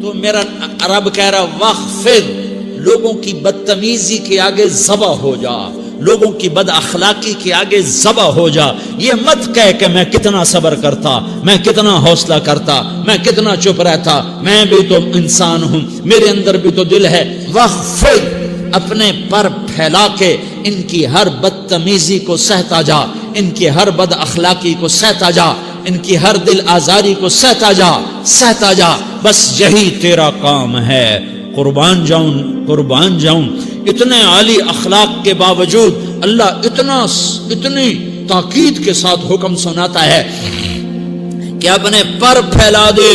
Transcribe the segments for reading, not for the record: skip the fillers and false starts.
تو میرا رب کہہ رہا وَخْفِضْ، لوگوں کی بدتمیزی کے آگے ذبح ہو جا، لوگوں کی بد اخلاقی کے آگے ذبح ہو جا. یہ مت کہہ کہ میں کتنا صبر کرتا، میں کتنا حوصلہ کرتا، میں کتنا چپ رہتا، میں بھی تو انسان ہوں، میرے اندر بھی تو دل ہے. وَخْفِضْ، اپنے پر پھیلا کے ان کی ہر بدتمیزی کو سہتا جا، ان کی ہر بد اخلاقی کو سہتا جا، ان کی ہر دل آزاری کو سہتا جا، سہتا جا. بس یہی تیرا کام ہے. قربان جاؤں اتنے عالی اخلاق کے باوجود اللہ اتنی تاکید کے ساتھ حکم سناتا ہے کہ اپنے پر پھیلا دے،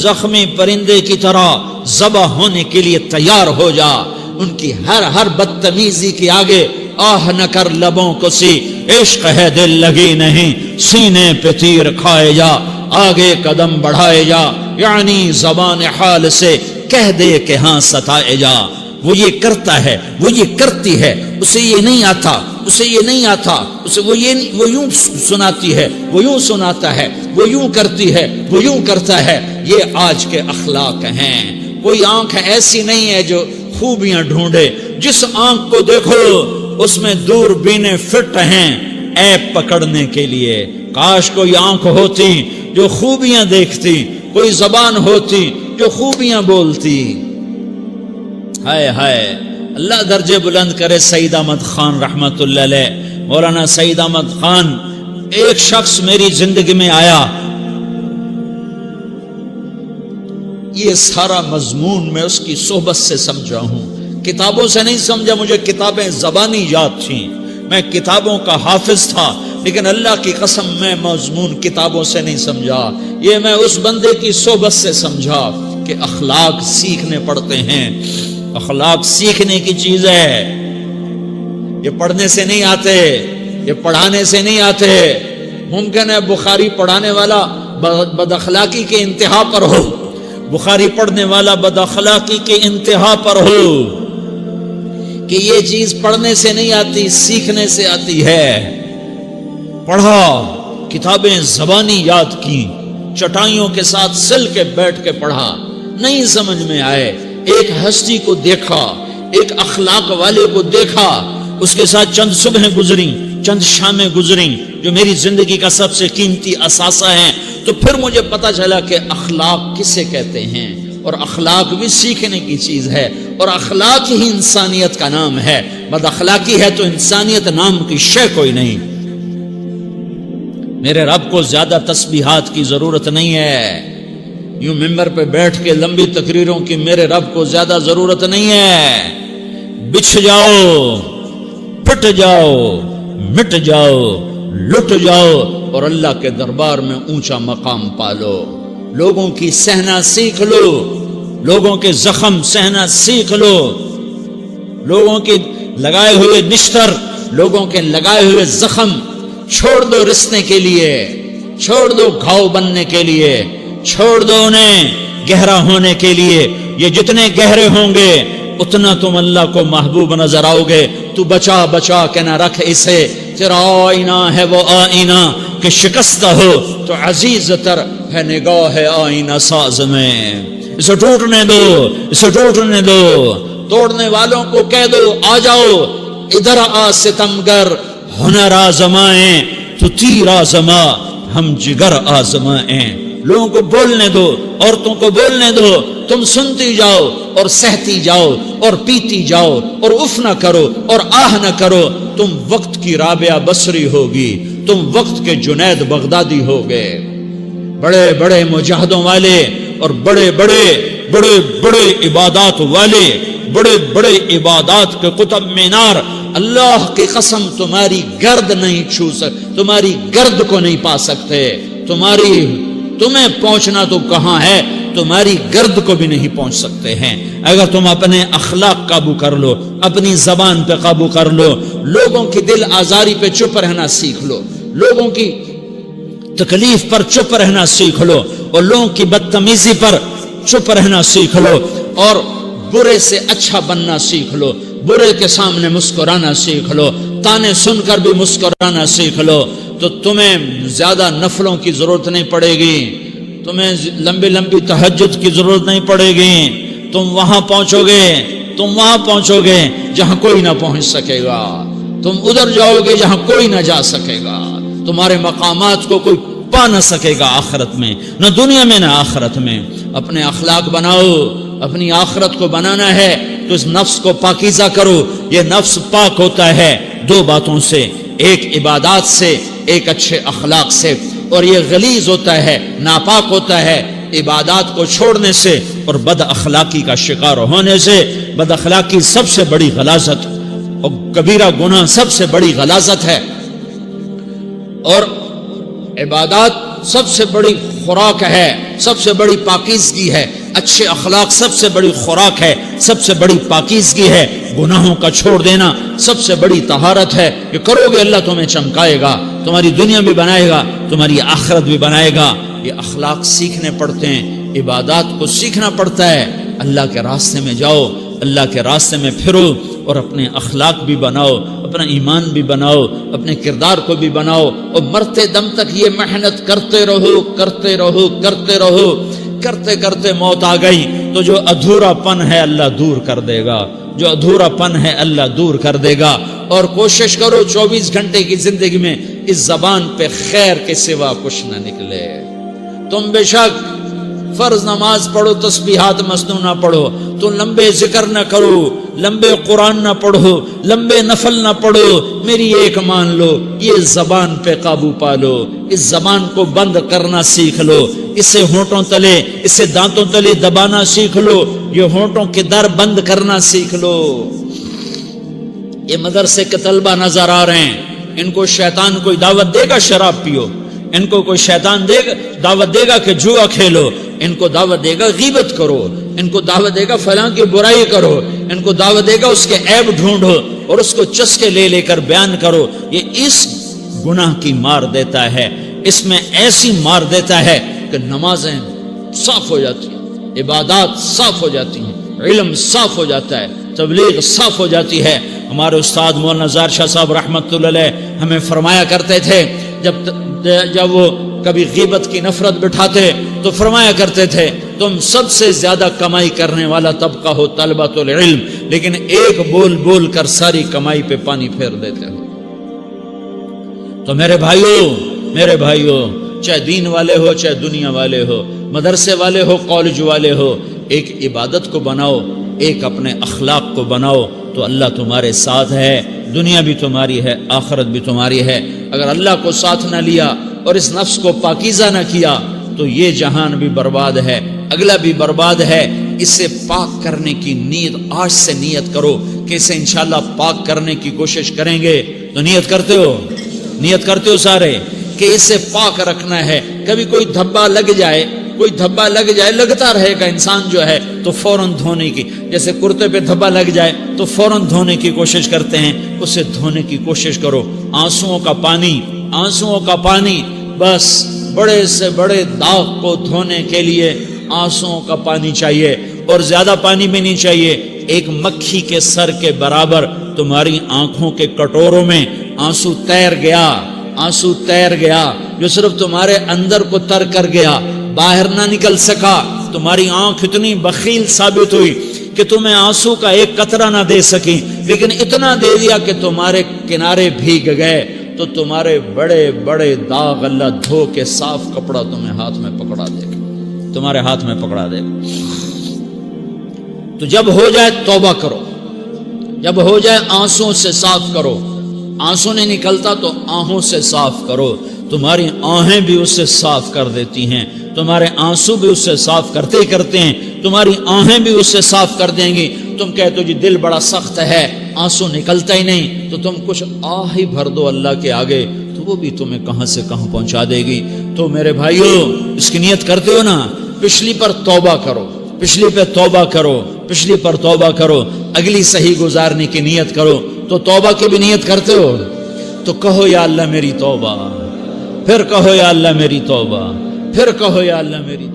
زخمی پرندے کی طرح ذبح ہونے کے لیے تیار ہو جا. ان کی ہر بدتمیزی کے آگے آہ نہ کر لبوں کو سی، عشق ہے دل لگی نہیں، سینے پہ تیر کھائے جا، آگے قدم بڑھائے جا، یعنی زبان حال سے کہہ دے کہ ہاں ستائے جا. وہ یہ کرتا ہے، وہ یہ کرتی ہے، اسے یہ نہیں آتا، اسے یہ نہیں آتا، اسے وہ یوں سناتی ہے، وہ یوں سناتا ہے، وہ یوں کرتی ہے، وہ یوں کرتا ہے. یہ آج کے اخلاق ہیں. کوئی آنکھ ایسی نہیں ہے جو خوبیاں ڈھونڈے. جس آنکھ کو دیکھو اس میں دوربینیں فٹ ہیں عیب پکڑنے کے لیے. کاش کوئی آنکھ ہوتی جو خوبیاں دیکھتی، کوئی زبان ہوتی جو خوبیاں بولتی. ہائے ہائے، اللہ درجے بلند کرے سعید احمد خان رحمت اللہ علیہ. مولانا سعید احمد خان، ایک شخص میری زندگی میں آیا، یہ سارا مضمون میں اس کی صحبت سے سمجھا ہوں، کتابوں سے نہیں سمجھا. مجھے کتابیں زبانی یاد تھیں، میں کتابوں کا حافظ تھا، لیکن اللہ کی قسم میں مضمون کتابوں سے نہیں سمجھا. یہ میں اس بندے کی صحبت سے سمجھا کہ اخلاق سیکھنے پڑتے ہیں. اخلاق سیکھنے کی چیز ہے، یہ پڑھنے سے نہیں آتے، یہ پڑھانے سے نہیں آتے. ممکن ہے بخاری پڑھانے والا بد اخلاقی کے انتہا پر ہو، بخاری پڑھنے والا بد اخلاقی کے انتہا پر ہو، کہ یہ چیز پڑھنے سے نہیں آتی، سیکھنے سے آتی ہے. پڑھا، کتابیں زبانی یاد کی، چٹائیوں کے ساتھ سل کے بیٹھ کے پڑھا، نہیں سمجھ میں آئے. ایک ہستی کو دیکھا، ایک اخلاق والے کو دیکھا، اس کے ساتھ چند صبحیں گزری، چند شامیں گزری جو میری زندگی کا سب سے قیمتی اثاثہ ہیں. تو پھر مجھے پتا چلا کہ اخلاق کسے کہتے ہیں، اور اخلاق بھی سیکھنے کی چیز ہے، اور اخلاق ہی انسانیت کا نام ہے. بد اخلاقی ہے تو انسانیت نام کی شے کوئی نہیں. میرے رب کو زیادہ تسبیحات کی ضرورت نہیں ہے، یوں ممبر پہ بیٹھ کے لمبی تقریروں کی میرے رب کو زیادہ ضرورت نہیں ہے. بچھ جاؤ، پٹ جاؤ، مٹ جاؤ، لٹ جاؤ، اور اللہ کے دربار میں اونچا مقام پالو. لوگوں کی سہنا سیکھ لو، لوگوں کے زخم سہنا سیکھ لو، لوگوں کے لگائے ہوئے نشتر، لوگوں کے لگائے ہوئے زخم چھوڑ دو رسنے کے لیے، چھوڑ دو گھاؤ بننے کے لیے، چھوڑ دو انہیں گہرا ہونے کے لیے. یہ جتنے گہرے ہوں گے اتنا تم اللہ کو محبوب نظر آؤ گے. تو بچا بچا کے نہ رکھ اسے، تیرا آئینہ ہے وہ آئینہ کہ شکستہ ہو تو عزیز تر ہے نگاہ آئینہ ساز میں. اسے ٹوٹنے دو، اسے ٹوٹنے دو. توڑنے والوں کو کہہ دو آ جاؤ ادھر آ ستمگر، ہنر آزمائیں تو تیر آزما، ہم جگر آزمائیں. لوگوں کو بولنے دو، عورتوں کو بولنے دو، تم سنتی جاؤ اور سہتی جاؤ اور پیتی جاؤ اور اف نہ کرو اور آہ نہ کرو. تم وقت کی رابعہ بصری ہوگی، تم وقت کے جنید بغدادی ہوگے. بڑے بڑے مجاہدوں والے اور بڑے بڑے بڑے بڑے عبادات والے، بڑے بڑے عبادات کے قطب مینار، اللہ کی قسم تمہاری گرد نہیں چھو سکتے، تمہاری گرد کو نہیں پا سکتے. تمہیں پہنچنا تو کہاں ہے، تمہاری گرد کو بھی نہیں پہنچ سکتے ہیں. اگر تم اپنے اخلاق قابو کر لو، اپنی زبان پہ قابو کر لو، لوگوں کی دل آزاری پہ چپ رہنا سیکھ لو، لوگوں کی تکلیف پر چپ رہنا سیکھ لو، اور لوگوں کی بدتمیزی پر چپ رہنا سیکھ لو، اور برے سے اچھا بننا سیکھ لو، برے کے سامنے مسکرانا سیکھ لو، تانے سن کر بھی مسکرانا سیکھ لو، تو تمہیں زیادہ نفلوں کی ضرورت نہیں پڑے گی. تمہیں لمبی لمبی تہجد کی ضرورت نہیں پڑے گی، تم وہاں پہنچو گے جہاں کوئی نہ پہنچ سکے گا، تم ادھر جاؤ گے جہاں کوئی نہ جا سکے گا، تمہارے مقامات کو کوئی پا نہ سکے گا آخرت میں، نہ دنیا میں نہ آخرت میں۔ اپنے اخلاق بناؤ، اپنی آخرت کو بنانا ہے تو اس نفس کو پاکیزہ کرو۔ یہ نفس پاک ہوتا ہے دو باتوں سے، ایک عبادات سے، ایک اچھے اخلاق سے، اور یہ غلیظ ہوتا ہے، ناپاک ہوتا ہے عبادات کو چھوڑنے سے اور بد اخلاقی کا شکار ہونے سے۔ بد اخلاقی سب سے بڑی غلاظت اور کبیرہ گناہ سب سے بڑی غلاظت ہے، اور عبادات سب سے بڑی خوراک ہے، سب سے بڑی پاکیزگی ہے، اچھے اخلاق سب سے بڑی خوراک ہے، سب سے بڑی پاکیزگی ہے، گناہوں کا چھوڑ دینا سب سے بڑی طہارت ہے۔ یہ کرو گے اللہ تمہیں چمکائے گا، تمہاری دنیا بھی بنائے گا، تمہاری آخرت بھی بنائے گا۔ یہ اخلاق سیکھنے پڑتے ہیں، عبادات کو سیکھنا پڑتا ہے۔ اللہ کے راستے میں جاؤ، اللہ کے راستے میں پھرو، اور اپنے اخلاق بھی بناؤ، اپنا ایمان بھی بناؤ، اپنے کردار کو بھی بناؤ، اور مرتے دم تک یہ محنت کرتے رہو، کرتے رہو، کرتے رہو۔ کرتے کرتے موت آ گئی تو جو ادھورا پن ہے اللہ دور کر دے گا، جو ادھورا پن ہے اللہ دور کر دے گا۔ اور کوشش کرو 24 گھنٹے کی زندگی میں اس زبان پہ خیر کے سوا کچھ نہ نکلے۔ تم بے شک فرض نماز پڑھو، تسبیحات مسنون نہ پڑھو، تو لمبے ذکر نہ کرو، لمبے قرآن نہ پڑھو، لمبے نفل نہ پڑھو، میری ایک مان لو، یہ زبان پہ قابو پالو، اس زبان کو بند کرنا سیکھ لو، اسے ہونٹوں تلے، اسے دانتوں تلے دبانا سیکھ لو، یہ ہونٹوں کے در بند کرنا سیکھ لو۔ یہ مدرسے کے طلبہ نظر آ رہے ہیں، ان کو شیطان کوئی دعوت دے گا شراب پیو، ان کو کوئی شیطان دعوت دے گا کہ جوا کھیلو، ان کو دعوت دے گا غیبت کرو، ان کو دعوت دے گا فلاں کی برائی کرو، ان کو دعوت دے گا اس کے عیب ڈھونڈو اور اس کو چسکے لے لے کر بیان کرو۔ یہ اس گناہ کی مار دیتا ہے، اس میں ایسی مار دیتا ہے کہ نمازیں صاف ہو جاتی ہیں، عبادات صاف ہو جاتی ہیں، علم صاف ہو جاتا ہے، تبلیغ صاف ہو جاتی ہے۔ ہمارے استاد مولانا زار شاہ صاحب رحمۃ اللہ علیہ ہمیں فرمایا کرتے تھے، جب وہ کبھی غیبت کی نفرت بٹھاتے تو فرمایا کرتے تھے تم سب سے زیادہ کمائی کرنے والا طبقہ ہو طلبۃ العلم، لیکن ایک بول بول کر ساری کمائی پہ پانی پھیر دیتے ہو۔ تو میرے بھائیوں چاہے دین والے ہو، چاہے دنیا والے ہو، مدرسے والے ہو، کالج والے ہو، ایک عبادت کو بناؤ، ایک اپنے اخلاق کو بناؤ، تو اللہ تمہارے ساتھ ہے، دنیا بھی تمہاری ہے، آخرت بھی تمہاری ہے۔ اگر اللہ کو ساتھ نہ لیا اور اس نفس کو پاکیزہ نہ کیا تو یہ جہان بھی برباد ہے، اگلا بھی برباد ہے۔ اسے پاک کرنے کی نیت آج سے نیت کرو کہ اسے انشاءاللہ پاک کرنے کی کوشش کریں گے۔ تو نیت کرتے ہو سارے کہ اسے پاک رکھنا ہے۔ کبھی کوئی دھبا لگ جائے، لگتا رہے گا انسان جو ہے تو فوراً دھونے کی، جیسے کرتے پہ دھبا لگ جائے تو فوراً دھونے کی کوشش کرتے ہیں، اسے دھونے کی کوشش کرو۔ آنسوؤں کا پانی بس بڑے سے بڑے داغ کو دھونے کے لیے آنسوؤں کا پانی چاہیے، اور زیادہ پانی بھی نہیں چاہیے۔ ایک مکھی کے سر کے برابر تمہاری آنکھوں کے کٹوروں میں آنسو تیر گیا جو صرف تمہارے اندر کو تر کر گیا، باہر نہ نکل سکا۔ تمہاری آنکھ اتنی بخیل ثابت ہوئی کہ تمہیں آنسو کا ایک قطرہ نہ دے سکی، لیکن اتنا دے دیا کہ تمہارے کنارے بھیگ گئے۔ تو تمہارے بڑے بڑے داغ اللہ دھو کے صاف کپڑا تمہیں ہاتھ میں پکڑا دے گا، تمہارے ہاتھ میں پکڑا دے گا۔ تو جب ہو جائے توبہ کرو، جب ہو جائے آنسوں سے صاف کرو۔ آنسو نہیں نکلتا تو آہوں سے صاف کرو، تمہاری آہیں بھی اس سے صاف کر دیتی ہیں، تمہارے آنسو بھی اس سے صاف کرتے ہیں، تمہاری آہیں بھی اس سے صاف کر دیں گی۔ تم کہتے ہو جی دل بڑا سخت ہے، آنسو نکلتا ہی نہیں، تو تم کچھ آہ ہی بھر دو اللہ کے آگے، تو وہ بھی تمہیں کہاں سے کہاں پہنچا دے گی۔ تو میرے بھائیو اس کی نیت کرتے ہو نا، پچھلی پر توبہ کرو، پچھلی پہ توبہ کرو، پچھلی پر توبہ کرو، اگلی صحیح گزارنے کی نیت کرو۔ تو توبہ کی بھی نیت کرتے ہو تو کہو یا اللہ میری توبہ، پھر کہو یا اللہ میری توبہ، پھر کہو یا اللہ میری توبہ۔